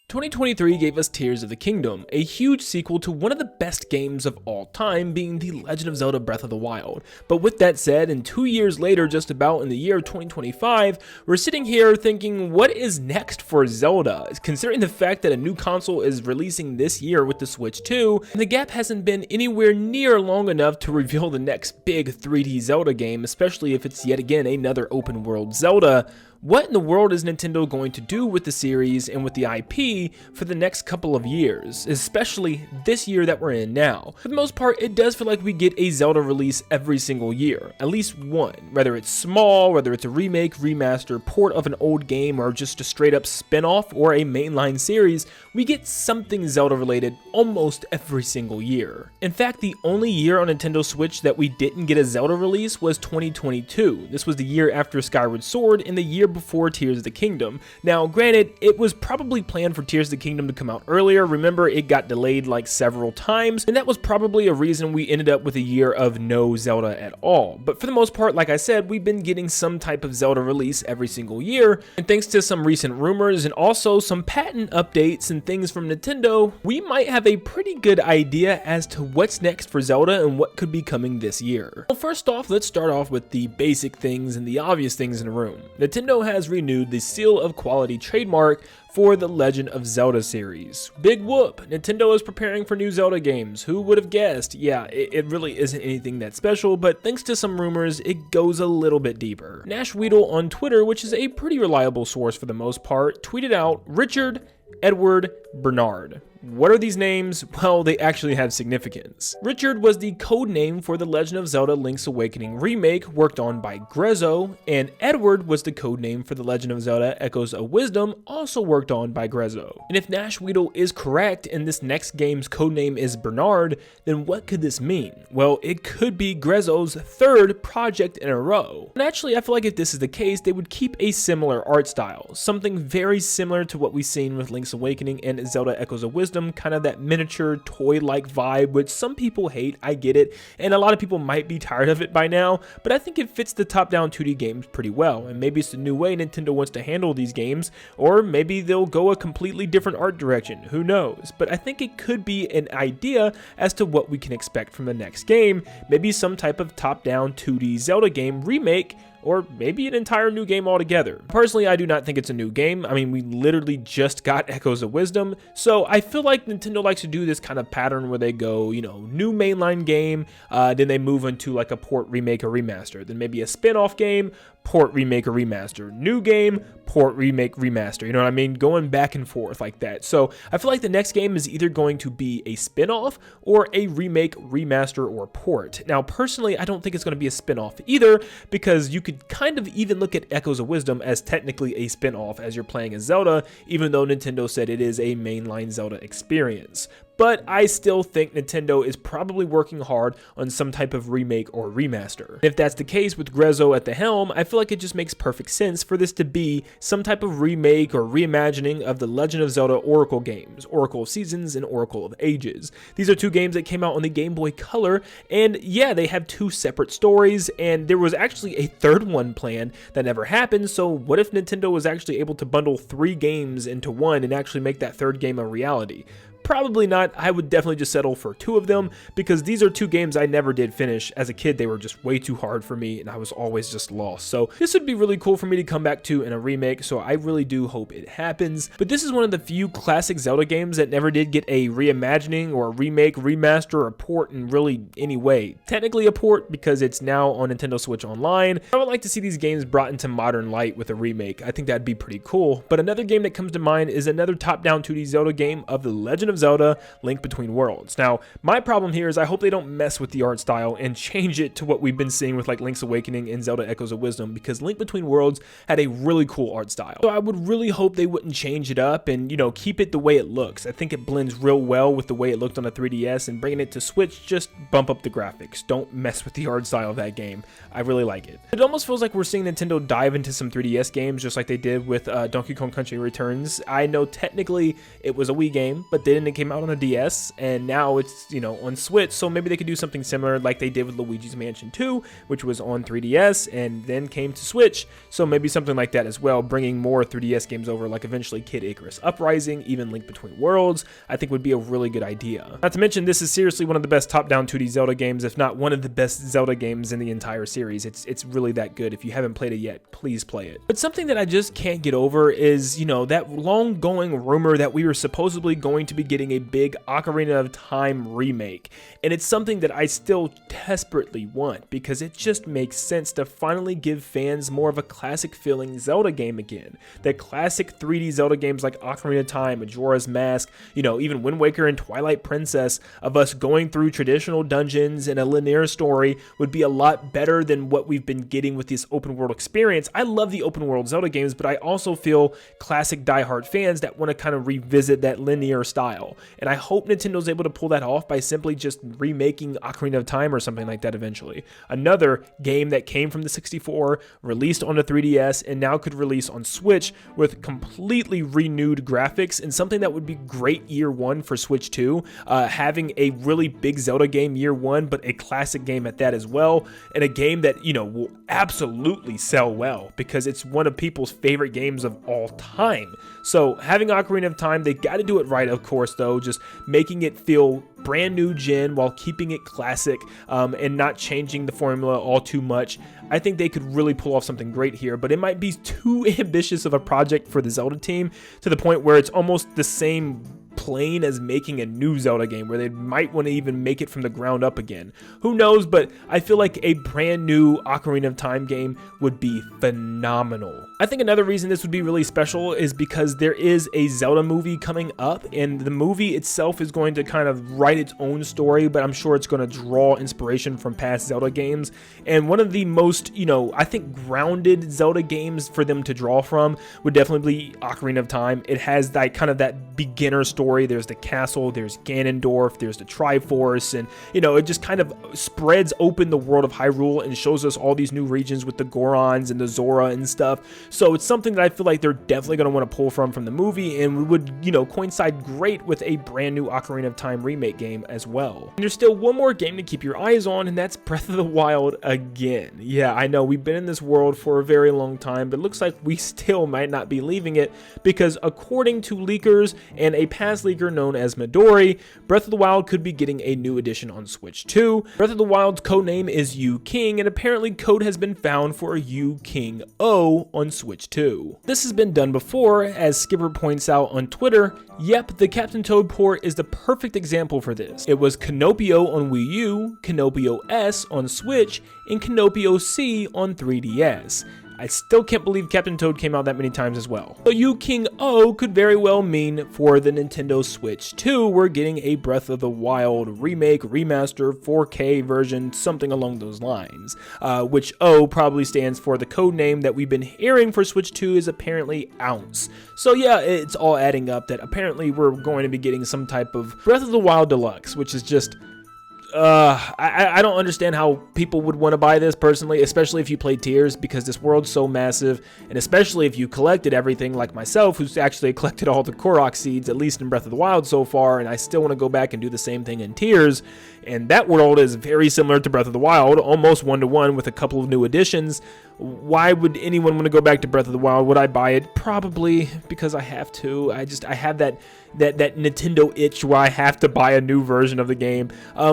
2023 gave us Tears of the Kingdom, a huge sequel to one of the best games of all time, being The Legend of Zelda Breath of the Wild. But with that said, and 2 years later, just about in the year 2025, we're sitting here thinking, what is next for Zelda? Considering the fact that a new console is releasing this year with the Switch 2, and the gap hasn't been anywhere near long enough to reveal the next big 3D Zelda game, especially if it's yet again another open world Zelda. What in the world is Nintendo going to do with the series and with the IP for the next couple of years, especially this year that we're in now? For the most part, it does feel like we get a Zelda release every single year, at least one, whether it's small, whether it's a remake, remaster, port of an old game, or just a straight up spin-off or a mainline series. We get something Zelda related almost every single year. In fact, the only year on Nintendo Switch that we didn't get a Zelda release was 2022. This was the year after Skyward Sword and the year before Tears of the Kingdom. Now, granted, it was probably planned for Tears of the Kingdom to come out earlier. Remember, it got delayed like several times, and that was probably a reason we ended up with a year of no Zelda at all. But for the most part, like I said, we've been getting some type of Zelda release every single year, and thanks to some recent rumors and also some patent updates and things from Nintendo, we might have a pretty good idea as to what's next for Zelda and what could be coming this year. Well, first off, let's start off with the basic things and the obvious things in the room. Nintendo has renewed the Seal of Quality trademark for the Legend of Zelda series. Big whoop! Nintendo is preparing for new Zelda games. Who would have guessed? Yeah, it really isn't anything that special, but thanks to some rumors, it goes a little bit deeper. Nash Weedle on Twitter, which is a pretty reliable source for the most part, tweeted out, Richard, Edward, Bernard. What are these names? Well, they actually have significance. Richard was the code name for the Legend of Zelda Link's Awakening remake worked on by Grezzo, and Edward was the code name for the Legend of Zelda Echoes of Wisdom, also worked on by Grezzo. And if Nash Weedle is correct and this next game's codename is Bernard, then what could this mean? Well, it could be Grezzo's third project in a row. And actually, I feel like if this is the case, they would keep a similar art style, something very similar to what we've seen with Link's Awakening and Zelda Echoes of Wisdom, kind of that miniature toy-like vibe, which some people hate, I get it, and a lot of people might be tired of it by now, but I think it fits the top-down 2D games pretty well, and maybe it's the new way Nintendo wants to handle these games, or maybe they'll go a completely different art direction, who knows, but I think it could be an idea as to what we can expect from the next game, maybe some type of top-down 2D Zelda game remake, or maybe an entire new game altogether. Personally, I do not think it's a new game. I mean, we literally just got Echoes of Wisdom, so I feel like Nintendo likes to do this kind of pattern where they go, you know, new mainline game, then they move into like a port, remake, or remaster, then maybe a spin-off game, port, remake, or remaster, new game, port, remake, remaster, you know what I mean? Going back and forth like that. So I feel like the next game is either going to be a spin-off or a remake, remaster, or port. Now, personally, I don't think it's going to be a spin-off either, because you could kind of even look at Echoes of Wisdom as technically a spin-off as you're playing as Zelda, even though Nintendo said it is a mainline Zelda experience. But I still think Nintendo is probably working hard on some type of remake or remaster. If that's the case with Grezzo at the helm, I feel like it just makes perfect sense for this to be some type of remake or reimagining of the Legend of Zelda Oracle games, Oracle of Seasons and Oracle of Ages. These are two games that came out on the Game Boy Color, and yeah, they have two separate stories, and there was actually a third one planned that never happened, so what if Nintendo was actually able to bundle 3 games into one and actually make that third game a reality? Probably not. I would definitely just settle for 2 of them, because these are 2 games I never did finish. As a kid, they were just way too hard for me, and I was always just lost. So this would be really cool for me to come back to in a remake, so I really do hope it happens. But this is one of the few classic Zelda games that never did get a reimagining or a remake, remaster, or port in really any way. Technically a port because it's now on Nintendo Switch Online. I would like to see these games brought into modern light with a remake. I think that'd be pretty cool. But another game that comes to mind is another top-down 2D Zelda game of the Legend of Zelda Link Between Worlds. Now, my problem here is I hope they don't mess with the art style and change it to what we've been seeing with like Link's Awakening and Zelda Echoes of Wisdom, because Link Between Worlds had a really cool art style. So I would really hope they wouldn't change it up and, you know, keep it the way it looks. I think it blends real well with the way it looked on the 3DS, and bringing it to Switch, just bump up the graphics. Don't mess with the art style of that game. I really like it. It almost feels like we're seeing Nintendo dive into some 3DS games just like they did with Donkey Kong Country Returns. I know technically it was a Wii game, but they didn't it came out on a DS, and now it's, you know, on Switch, so maybe they could do something similar like they did with Luigi's Mansion 2, which was on 3DS and then came to Switch, so maybe something like that as well, bringing more 3DS games over, like eventually Kid Icarus Uprising, even Link Between Worlds, I think would be a really good idea. Not to mention, this is seriously one of the best top-down 2D Zelda games, if not one of the best Zelda games in the entire series. It's really that good. If you haven't played it yet, please play it. But something that I just can't get over is, you know, that long-going rumor that we were supposedly going to be getting a big Ocarina of Time remake. And it's something that I still desperately want, because it just makes sense to finally give fans more of a classic-feeling Zelda game again. That classic 3D Zelda games like Ocarina of Time, Majora's Mask, you know, even Wind Waker and Twilight Princess, of us going through traditional dungeons and a linear story would be a lot better than what we've been getting with this open world experience. I love the open world Zelda games, but I also feel classic diehard fans that want to kind of revisit that linear style. And I hope Nintendo's able to pull that off by simply just remaking Ocarina of Time or something like that eventually. Another game that came from the 64, released on the 3DS, and now could release on Switch with completely renewed graphics, and something that would be great year one for Switch 2, having a really big Zelda game year one, but a classic game at that as well, and a game that, you know, will absolutely sell well because it's one of people's favorite games of all time. So having Ocarina of Time, they got to do it right, of course, though, just making it feel brand new gen while keeping it classic, and not changing the formula all too much. I think they could really pull off something great here, but it might be too ambitious of a project for the Zelda team, to the point where it's almost the same plane as making a new Zelda game, where they might want to even make it from the ground up again. Who knows, but I feel like a brand new Ocarina of Time game would be phenomenal. I think another reason this would be really special is because there is a Zelda movie coming up, and the movie itself is going to kind of write its own story, but I'm sure it's going to draw inspiration from past Zelda games. And one of the most, you know, I think grounded Zelda games for them to draw from would definitely be Ocarina of Time. It has that kind of that beginner story. There's the castle, there's Ganondorf, there's the Triforce, and, you know, it just kind of spreads open the world of Hyrule and shows us all these new regions with the Gorons and the Zora and stuff. So it's something that I feel like they're definitely going to want to pull from the movie, and would, you know, coincide great with a brand new Ocarina of Time remake game as well. And there's still one more game to keep your eyes on, and that's Breath of the Wild again. Yeah, I know we've been in this world for a very long time, but it looks like we still might not be leaving it, because according to leakers and a past leaker known as Midori, Breath of the Wild could be getting a new edition on Switch 2. Breath of the Wild's codename is Yu King, and apparently code has been found for Yu King O on Switch 2. This has been done before, as Skipper points out on Twitter. Yep, the Captain Toad port is the perfect example for this. It was Canopio on Wii U, Canopio S on Switch, and Canopio C on 3DS. I still can't believe Captain Toad came out that many times as well. So Yu King O could very well mean for the Nintendo Switch 2, we're getting a Breath of the Wild remake, remaster, 4K version, something along those lines. Which O probably stands for the code name that we've been hearing for Switch 2 is apparently Ounce. So yeah, it's all adding up that apparently we're going to be getting some type of Breath of the Wild Deluxe, which is just... I don't understand how people would want to buy this personally, especially if you played Tears, because this world's so massive, and especially if you collected everything like myself, who's actually collected all the Korok seeds, at least in Breath of the Wild so far, and I still want to go back and do the same thing in Tears. And that world is very similar to Breath of the Wild, almost one-to-one with a couple of new additions. Why would anyone want to go back to Breath of the Wild? Would I buy it? Probably, because I have to. I have that Nintendo itch where I have to buy a new version of the game.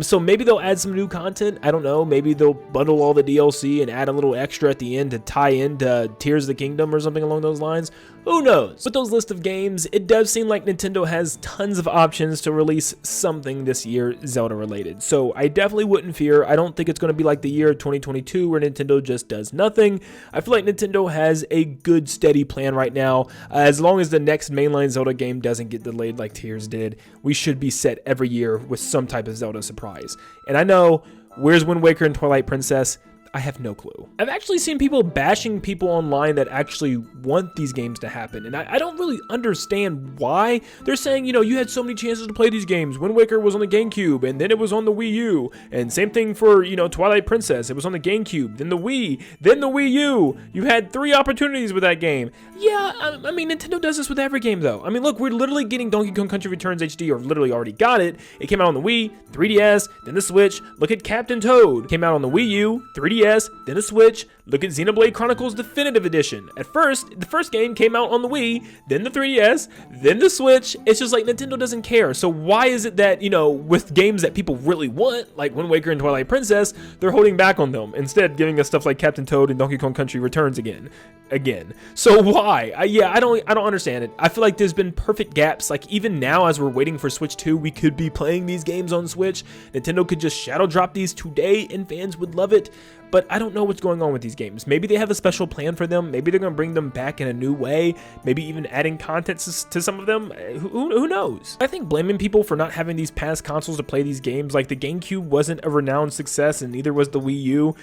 So maybe they'll add some new content. I don't know. Maybe they'll bundle all the DLC and add a little extra at the end to tie into Tears of the Kingdom or something along those lines. Who knows? With those list of games, it does seem like Nintendo has tons of options to release something this year Zelda related. So I definitely wouldn't fear. I don't think it's going to be like the year 2022 where Nintendo just does nothing. I feel like Nintendo has a good steady plan right now. As long as the next mainline Zelda game doesn't get delayed like Tears did, we should be set every year with some type of Zelda surprise. And I know, where's Wind Waker and Twilight Princess? I have no clue. I've actually seen people bashing people online that actually want these games to happen, and I don't really understand why. They're saying, you know, you had so many chances to play these games. Wind Waker was on the GameCube, and then it was on the Wii U, and same thing for, you know, Twilight Princess. It was on the GameCube, then the Wii, then the Wii U. You had 3 opportunities with that game. Yeah, I mean, Nintendo does this with every game, though. I mean, look, we're literally getting Donkey Kong Country Returns HD, or literally already got it. It came out on the Wii, 3DS, then the Switch. Look at Captain Toad. Came out on the Wii U, 3DS, then a Switch. Look at Xenoblade Chronicles Definitive Edition. At first, the first game came out on the Wii, then the 3DS, then the Switch. It's just like Nintendo doesn't care. So why is it that, you know, with games that people really want, like Wind Waker and Twilight Princess, they're holding back on them, instead giving us stuff like Captain Toad and Donkey Kong Country Returns again. So why? I don't understand it. I feel like there's been perfect gaps. Like even now, as we're waiting for Switch 2, we could be playing these games on Switch. Nintendo could just shadow drop these today and fans would love it. But I don't know what's going on with these games. Maybe they have a special plan for them. Maybe they're going to bring them back in a new way. Maybe even adding content to some of them. Who knows? I think blaming people for not having these past consoles to play these games, like the GameCube wasn't a renowned success and neither was the Wii U.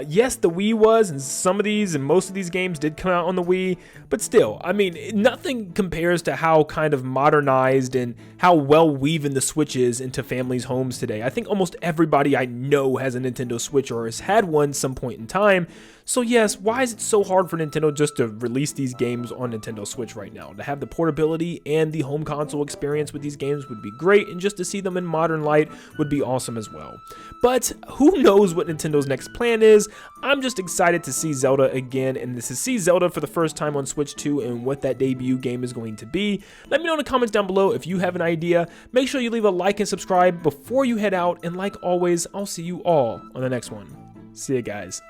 Yes, the Wii was, and some of these and most of these games did come out on the Wii. But still, I mean, nothing compares to how kind of modernized and how well weaving the Switch is into families' homes today. I think almost everybody I know has a Nintendo Switch or has had one some point in time. So yes, why is it so hard for Nintendo just to release these games on Nintendo Switch right now? To have the portability and the home console experience with these games would be great, and just to see them in modern light would be awesome as well. But who knows what Nintendo's next plan is? I'm just excited to see Zelda again, and to see Zelda for the first time on Switch 2 and what that debut game is going to be. Let me know in the comments down below if you have an idea. Make sure you leave a like and subscribe before you head out, and like always, I'll see you all on the next one. See ya, guys.